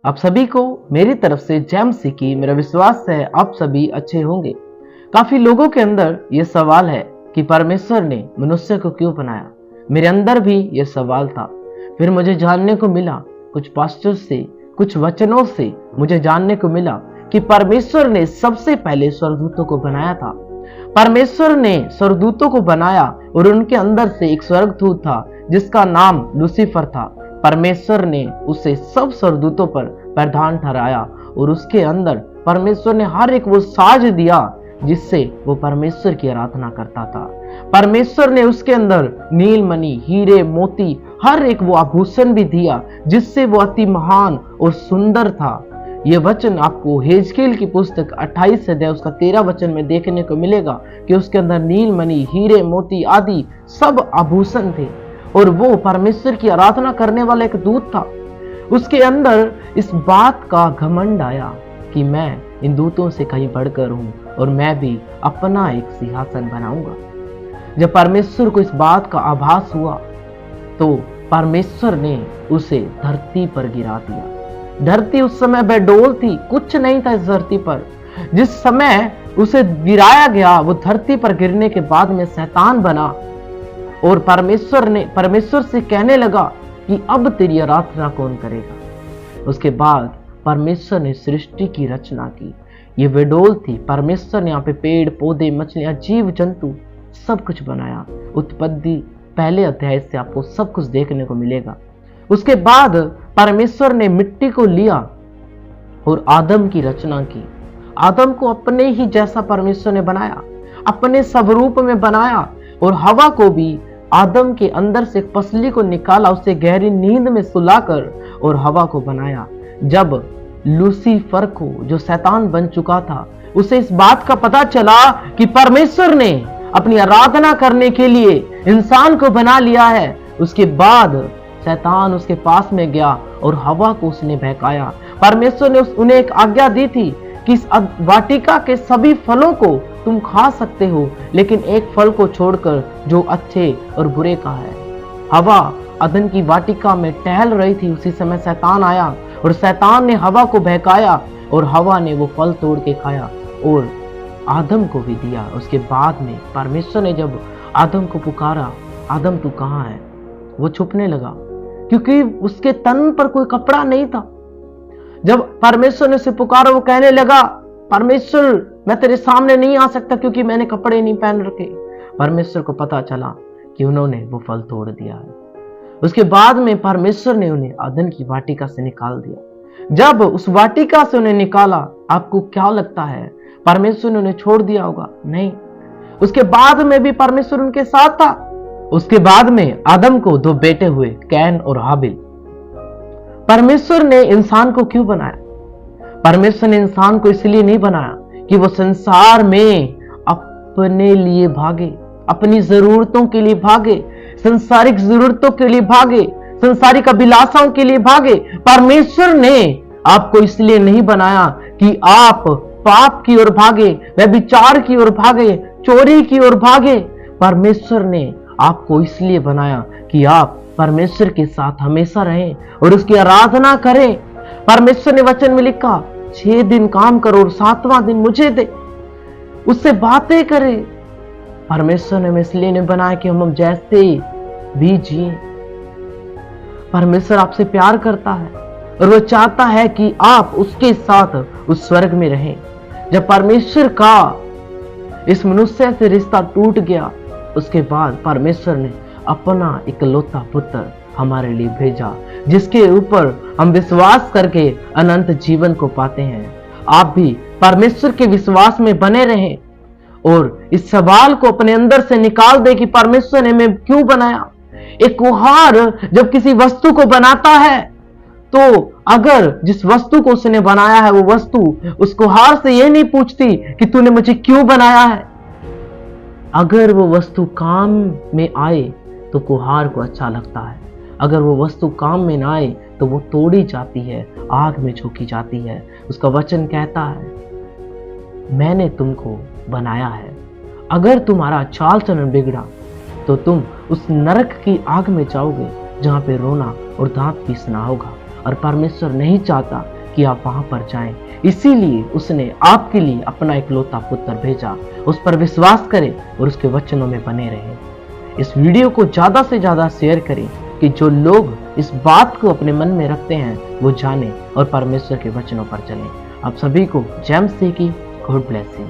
आप सभी को मेरी तरफ से जय मसीह की। मेरा विश्वास है आप सभी अच्छे होंगे। काफी लोगों के अंदर यह सवाल है कि परमेश्वर ने मनुष्य को क्यों बनाया। मेरे अंदर भी यह सवाल था। फिर मुझे जानने को मिला, कुछ पास्टर से, कुछ वचनों से मुझे जानने को मिला कि परमेश्वर ने सबसे पहले स्वर्गदूतों को बनाया था। परमेश्वर ने स्वर्गदूतों को बनाया और उनके अंदर से एक स्वर्गदूत था जिसका नाम लूसीफर था। परमेश्वर ने उसे सब स्वर्गदूतों पर प्रधान ठहराया और उसके अंदर परमेश्वर ने हर एक वो साज दिया जिससे वो परमेश्वर की आराधना करता था। परमेश्वर ने उसके अंदर नीलमणि, हीरे, मोती, हर एक वो आभूषण भी दिया जिससे वो अति महान और सुंदर था। यह वचन आपको हेजकेल की पुस्तक 28 अध्याय उसका 13 वचन में देखने को मिलेगा कि उसके अंदर नीलमणि, हीरे, मोती आदि सब आभूषण थे और वो परमेश्वर की आराधना करने वाला एक दूत था। उसके अंदर इस बात का घमंड आया कि मैं इन दूतों से कहीं बढ़कर हूं और मैं भी अपना एक सिंहासन बनाऊंगा। जब परमेश्वर को इस बात का आभास हुआ तो परमेश्वर ने उसे धरती पर गिरा दिया। धरती उस समय बेडोल थी, कुछ नहीं था इस धरती पर। जिस समय उसे गिराया गया वो धरती पर गिरने के बाद में शैतान बना और परमेश्वर से कहने लगा कि अब तेरी आराधना कौन करेगा। उसके बाद परमेश्वर ने सृष्टि की रचना की। ये वेडोल थी। परमेश्वर ने यहाँ पे पेड़ पौधे, मछलियां, जीव जंतु सब कुछ बनाया। उत्पत्ति पहले अध्याय से आपको सब कुछ देखने को मिलेगा। उसके बाद परमेश्वर ने मिट्टी को लिया और आदम की रचना की। आदम को अपने ही जैसा परमेश्वर ने बनाया, अपने स्वरूप में बनाया और हवा को भी आदम के अंदर से पसली को निकाला, उसे गहरी नींद में सुलाकर और हवा को बनाया। जब लूसीफर को, जो शैतान बन चुका था, उसे इस बात का पता चला कि परमेश्वर ने अपनी आराधना करने के लिए इंसान को बना लिया है, उसके बाद शैतान उसके पास में गया और हवा को उसने बहकाया। परमेश्वर ने उन्हें एक आज्ञा दी थी कि इस वाटिका के सभी फलों को तुम खा सकते हो, लेकिन एक फल को छोड़कर जो अच्छे और बुरे का है। हवा अदन की वाटिका में टहल रही थी, उसी समय शैतान आया और शैतान ने हवा को बहकाया और हवा ने वो फल तोड़ के खाया और आदम को भी दिया। उसके बाद में परमेश्वर ने जब आदम को पुकारा, आदम तू कहाँ है, वो छुपने लगा क्योंकि उसके तन पर कोई कपड़ा नहीं था। जब परमेश्वर ने उसे पुकारा, वो कहने लगा, परमेश्वर मैं तेरे सामने नहीं आ सकता क्योंकि मैंने कपड़े नहीं पहन रखे। परमेश्वर को पता चला कि उन्होंने वो फल तोड़ दिया है। उसके बाद में परमेश्वर ने उन्हें अदन की वाटिका से निकाल दिया। जब उस वाटिका से उन्हें निकाला, आपको क्या लगता है परमेश्वर ने उन्हें छोड़ दिया होगा? नहीं। उसके बाद में भी परमेश्वर उनके साथ था। उसके बाद में आदम को 2 बेटे हुए, कैन और हाबिल। परमेश्वर ने इंसान को क्यों बनाया? परमेश्वर ने इंसान को इसलिए नहीं बनाया कि वो संसार में अपने लिए भागे, अपनी जरूरतों के लिए भागे, संसारिक जरूरतों के लिए भागे, संसारिक अभिलाषाओं के लिए भागे। परमेश्वर ने आपको इसलिए नहीं बनाया कि आप पाप की ओर भागे, व्यभिचार की ओर भागे, चोरी की ओर भागे। परमेश्वर ने आपको इसलिए बनाया कि आप परमेश्वर के साथ हमेशा रहें और उसकी आराधना करें। परमेश्वर ने वचन में लिखा, 6 दिन काम करो और 7वां दिन मुझे दे, उससे बातें करें। परमेश्वर ने हमें इसलिए नहीं बनाया कि हम जैसे भी जिए। परमेश्वर आपसे प्यार करता है और वो चाहता है कि आप उसके साथ उस स्वर्ग में रहें। जब परमेश्वर का इस मनुष्य से रिश्ता टूट गया, उसके बाद परमेश्वर ने अपना इकलौता पुत्र हमारे लिए भेजा, जिसके ऊपर हम विश्वास करके अनंत जीवन को पाते हैं। आप भी परमेश्वर के विश्वास में बने रहें और इस सवाल को अपने अंदर से निकाल दे कि परमेश्वर ने हमें क्यों बनाया। एक कुम्हार जब किसी वस्तु को बनाता है तो अगर जिस वस्तु को उसने बनाया है वो वस्तु उस कुम्हार से ये नहीं पूछती कि तूने मुझे क्यों बनाया है। अगर वो वस्तु काम में आए तो कुम्हार को अच्छा लगता है, अगर वो वस्तु काम में ना आए तो वो तोड़ी जाती है, आग में झोंकी जाती है। उसका वचन कहता है, मैंने तुमको बनाया है, अगर तुम्हारा चाल चलन बिगड़ा तो तुम उस नरक की आग में जाओगे जहां पे रोना और दांत पीसना होगा। और परमेश्वर नहीं चाहता कि आप वहां पर जाएं। इसीलिए उसने आपके लिए अपना इकलौता पुत्र भेजा। उस पर विश्वास करें और उसके वचनों में बने रहें। इस वीडियो को ज्यादा से ज्यादा शेयर करें कि जो लोग इस बात को अपने मन में रखते हैं वो जाने और परमेश्वर के वचनों पर चलें। आप सभी को जय मसीह की। God bless you.